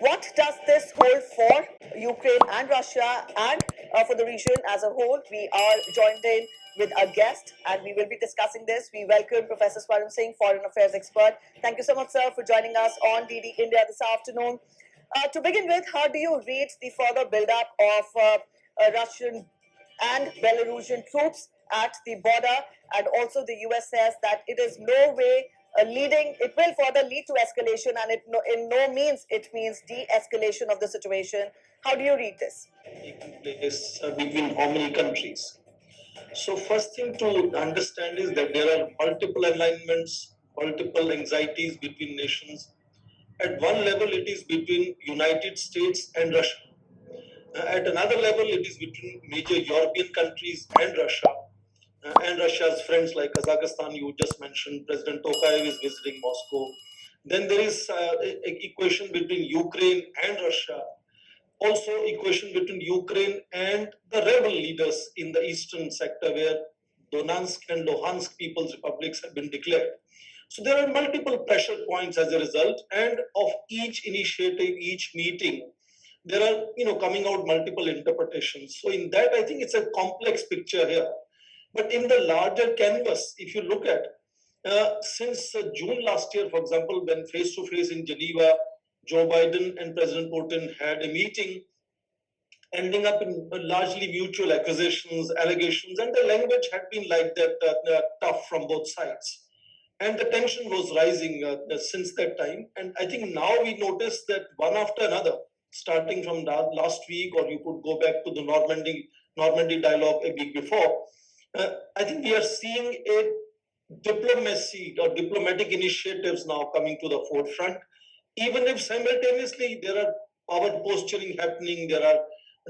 What does this hold for Ukraine and Russia and for the region as a whole? We are joined in with a guest and we will be discussing this. We welcome Professor Swaran Singh, Foreign Affairs expert. Thank you so much, sir, for joining us on DD India this afternoon. To begin with, how do you read the further build-up of Russian and Belarusian troops at the border, and also the US says that it is no way it will further lead to escalation, and in no means it means de-escalation of the situation. How do you read this? Taking place between how many countries? So first thing to understand is that there are multiple alignments, multiple anxieties between nations. At one level, it is between United States and Russia. At another level, it is between major European countries and Russia's friends like Kazakhstan. You just mentioned President Tokayev is visiting Moscow. Then there is an equation between Ukraine and Russia. Also, equation between Ukraine and the rebel leaders in the eastern sector, where Donetsk and Luhansk People's Republics have been declared. So there are multiple pressure points as a result, and of each initiative, each meeting, there are coming out multiple interpretations. So in that, I think it's a complex picture here. But in the larger canvas, if you look at since June last year, for example, when face to face in Geneva, Joe Biden and President Putin had a meeting, ending up in largely mutual accusations, allegations, and the language had been like that, tough from both sides. And the tension was rising since that time. And I think now we notice that one after another, starting from last week, or you could go back to the Normandy dialogue a week before, I think we are seeing a diplomacy or diplomatic initiatives now coming to the forefront, even if simultaneously there are power posturing happening, there are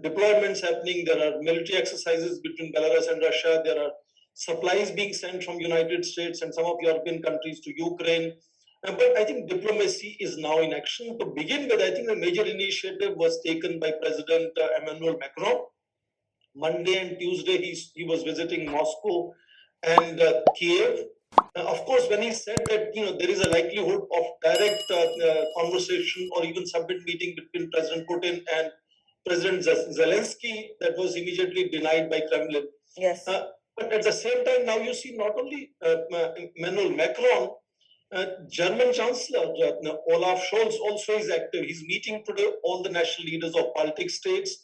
deployments happening, there are military exercises between Belarus and Russia, there are supplies being sent from United States and some of European countries to Ukraine. But I think diplomacy is now in action. To begin with, I think a major initiative was taken by President Emmanuel Macron. Monday and Tuesday, he was visiting Moscow and Kiev. Of course, when he said that there is a likelihood of direct conversation or even summit meeting between President Putin and President Zelensky, that was immediately denied by Kremlin. Yes. But at the same time, now you see not only Emmanuel Macron, German Chancellor Olaf Scholz also is active. He's meeting today all the national leaders of Baltic states.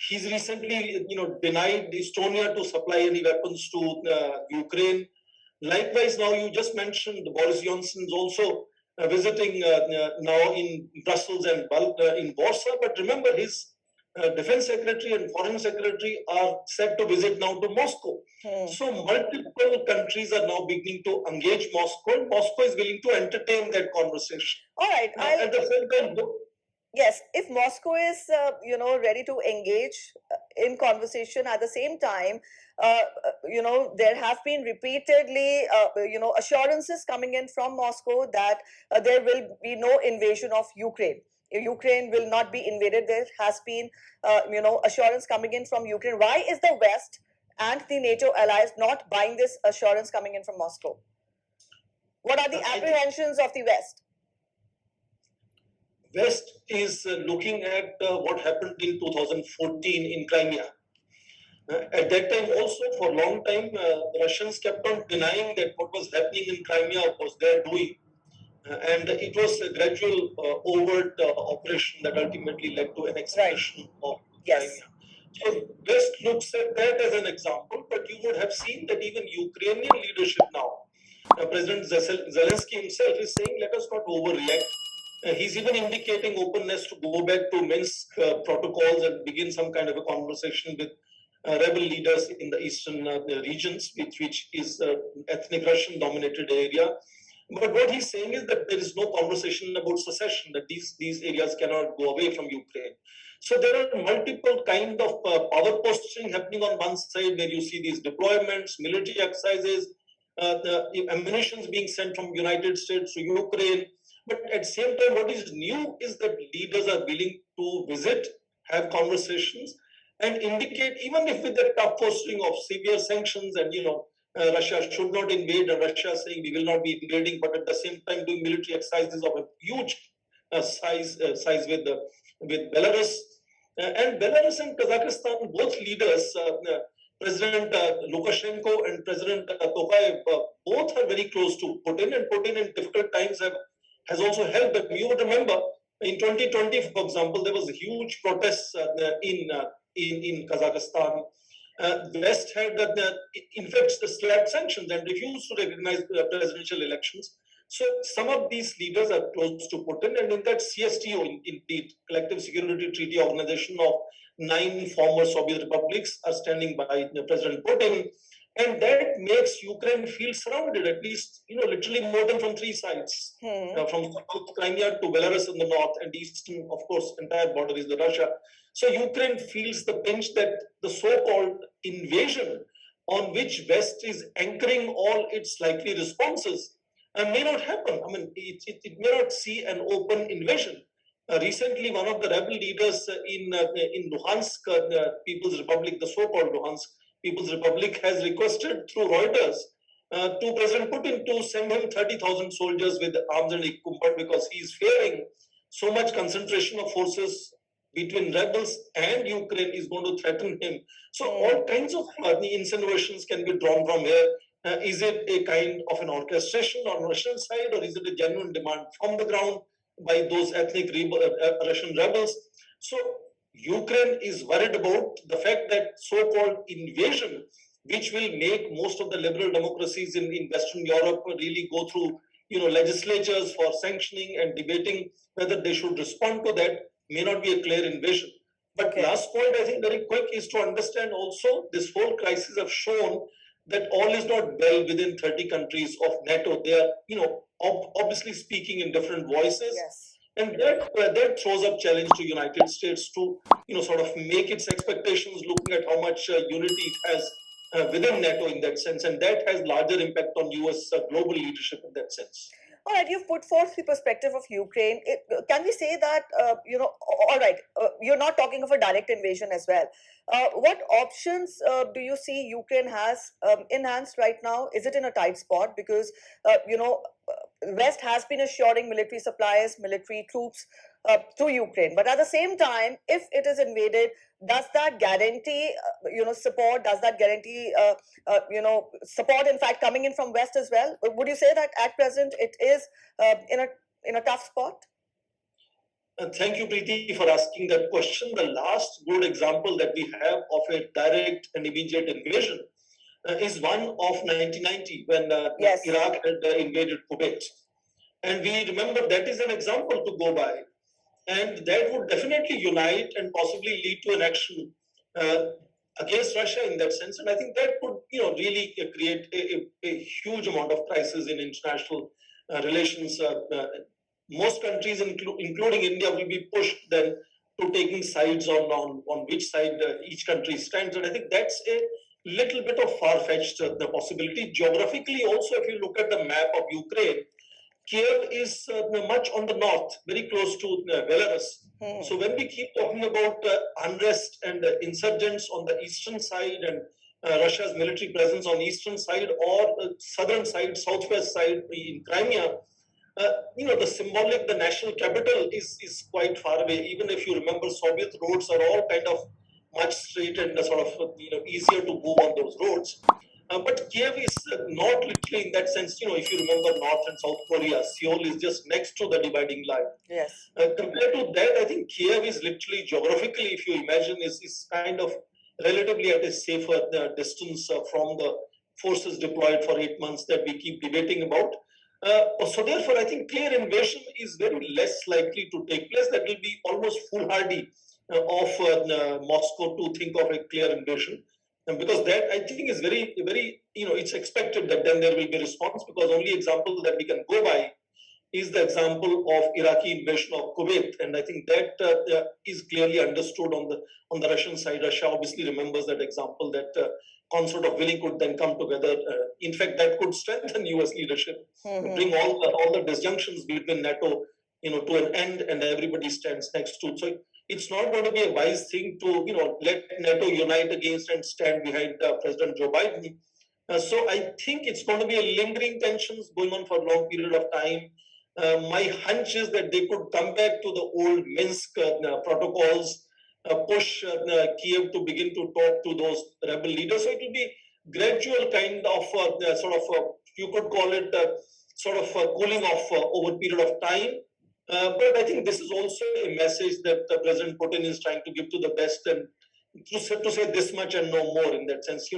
He's recently, denied Estonia to supply any weapons to Ukraine. Likewise, now you just mentioned Boris Johnson is also visiting now in Brussels and in Warsaw. But remember, his defense secretary and foreign secretary are set to visit now to Moscow. So multiple countries are now beginning to engage Moscow, and Moscow is willing to entertain that conversation. All right. At the same time, yes, if Moscow is, ready to engage in conversation, at the same time, there have been repeatedly, assurances coming in from Moscow that there will be no invasion of Ukraine. Ukraine will not be invaded. There has been, assurance coming in from Ukraine. Why is the West and the NATO allies not buying this assurance coming in from Moscow? What are the apprehensions of the West? West is looking at what happened in 2014 in Crimea. At that time also, for a long time, the Russians kept on denying that what was happening in Crimea was their doing. And it was a gradual overt operation that ultimately led to an expansion of Crimea. So West looks at that as an example, but you would have seen that even Ukrainian leadership now, President Zelensky himself is saying, let us not overreact. He's even indicating openness to go back to Minsk protocols and begin some kind of a conversation with rebel leaders in the eastern regions, which is ethnic Russian-dominated area. But what he's saying is that there is no conversation about secession, that these areas cannot go away from Ukraine. So there are multiple kind of power posturing happening on one side, where you see these deployments, military exercises, the ammunitions being sent from United States to Ukraine. But at the same time, what is new is that leaders are willing to visit, have conversations, and indicate, even if with the tough posturing of severe sanctions and, Russia should not invade, and Russia saying we will not be invading, but at the same time doing military exercises of a huge size with Belarus. And Belarus and Kazakhstan, both leaders, President Lukashenko and President Tokayev, both are very close to Putin, and Putin in difficult times has also helped them. You would remember in 2020, for example, there was huge protests in Kazakhstan. West had, in fact, slapped sanctions and refused to recognize presidential elections. So some of these leaders are close to Putin, and in that CSTO, in the Collective Security Treaty Organization of 9 former Soviet republics, are standing by President Putin, and that makes Ukraine feel surrounded, at least literally more than from 3 sides, from South Crimea to Belarus in the north, and eastern, of course, entire border is the Russia. So Ukraine feels the pinch that the so-called invasion on which West is anchoring all its likely responses may not happen. I mean, it may not see an open invasion. Recently, one of the rebel leaders in Luhansk People's Republic, the so-called Luhansk People's Republic, has requested through Reuters to President Putin to send him 30,000 soldiers with arms and equipment because he is fearing so much concentration of forces between rebels and Ukraine is going to threaten him. So all kinds of insinuations can be drawn from here. Is it a kind of an orchestration on Russian side, or is it a genuine demand from the ground by those ethnic Russian rebels? So Ukraine is worried about the fact that so-called invasion, which will make most of the liberal democracies in Western Europe really go through legislatures for sanctioning and debating whether they should respond to that, may not be a clear invasion. But last point, I think very quick, is to understand also this whole crisis have shown that all is not well within 30 countries of NATO. They are, obviously speaking in different voices. Yes. And that throws up challenge to United States to, sort of make its expectations, looking at how much unity it has within NATO in that sense. And that has larger impact on US global leadership in that sense. All right, you've put forth the perspective of Ukraine. Can we say that, all right, you're not talking of a direct invasion as well. What options do you see Ukraine has enhanced right now? Is it in a tight spot? Because, West has been assuring military supplies, military troops to Ukraine. But at the same time, if it is invaded, does that guarantee, support? Does that guarantee, support, in fact, coming in from West as well? Would you say that at present it is in a tough spot? Thank you, Preeti, for asking that question. The last good example that we have of a direct and immediate invasion is one of 1990 when Iraq had invaded Kuwait. And we remember that is an example to go by. And that would definitely unite and possibly lead to an action against Russia in that sense. And I think that would really create a huge amount of crisis in international relations. Most countries, including India, will be pushed then to taking sides on which side each country stands. And I think that's a little bit of far-fetched the possibility. Geographically also, if you look at the map of Ukraine, Kiev is much on the north, very close to Belarus. So when we keep talking about unrest and insurgents on the eastern side and Russia's military presence on the eastern side or southern side, southwest side in Crimea, the symbolic, the national capital is quite far away. Even if you remember, Soviet roads are all kind of much straight and sort of easier to move on those roads. But Kiev is not literally in that sense, if you remember North and South Korea, Seoul is just next to the dividing line. Yes. Compared to that, I think Kiev is literally geographically, if you imagine, is kind of relatively at a safer distance from the forces deployed for 8 months that we keep debating about. So therefore, I think clear invasion is very less likely to take place. That will be almost foolhardy of Moscow to think of a clear invasion. Because that I think is very, very, it's expected that then there will be response, because only example that we can go by is the example of Iraqi invasion of Kuwait, and I think that is clearly understood on the Russian side. Russia obviously remembers that example, that consort of willing could then come together. In fact, that could strengthen U.S. leadership, bring all the disjunctions between NATO, to an end, and everybody stands next to. So it's not going to be a wise thing to, let NATO unite against and stand behind President Joe Biden. So I think it's going to be a lingering tensions going on for a long period of time. My hunch is that they could come back to the old Minsk protocols, push Kiev to begin to talk to those rebel leaders. So it will be gradual kind of you could call it sort of cooling off over a period of time. But I think this is also a message that President Putin is trying to give to the West, and to say this much and no more in that sense.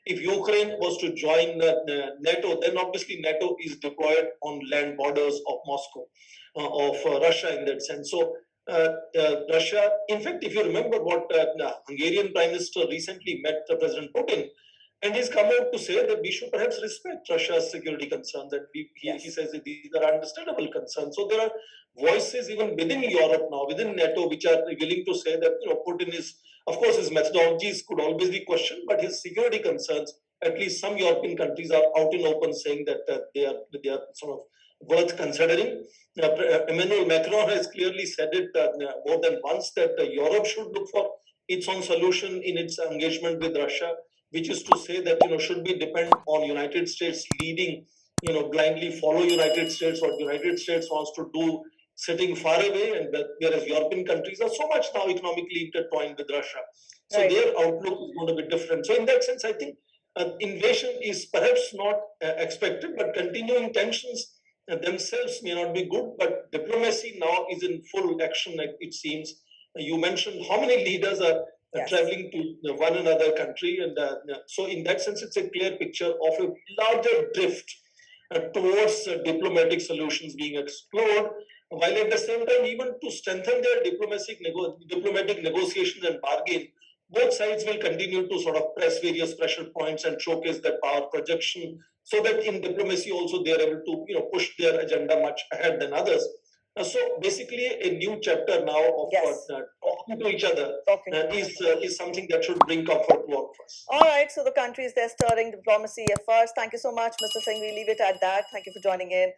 If Ukraine was to join NATO, then obviously NATO is deployed on land borders of Moscow, of Russia in that sense. So Russia, in fact, if you remember what the Hungarian Prime Minister recently met President Putin, and he's come out to say that we should perhaps respect Russia's security concerns. That he says that these are understandable concerns. So there are voices even within Europe now, within NATO, which are willing to say that Putin is, of course, his methodologies could always be questioned, but his security concerns, at least some European countries are out in open saying that they are sort of worth considering. Emmanuel Macron has clearly said it more than once that Europe should look for its own solution in its engagement with Russia, which is to say that should we depend on United States leading, blindly follow United States, what United States wants to do, sitting far away, and whereas European countries are so much now economically intertwined with Russia, so right, their outlook is going to be different. So in that sense, I think invasion is perhaps not expected, but continuing tensions themselves may not be good. But diplomacy now is in full action, it seems. You mentioned how many leaders are traveling to one another country, and so in that sense, it's a clear picture of a larger drift towards diplomatic solutions being explored, while at the same time, even to strengthen their diplomatic negotiations and bargain, both sides will continue to sort of press various pressure points and showcase their power projection, so that in diplomacy also they are able to push their agenda much ahead than others. So basically, a new chapter now of talking to each other is something that should bring comfort to all of us. All right, so the countries, they're stirring diplomacy at first. Thank you so much, Mr. Singh. We leave it at that. Thank you for joining in.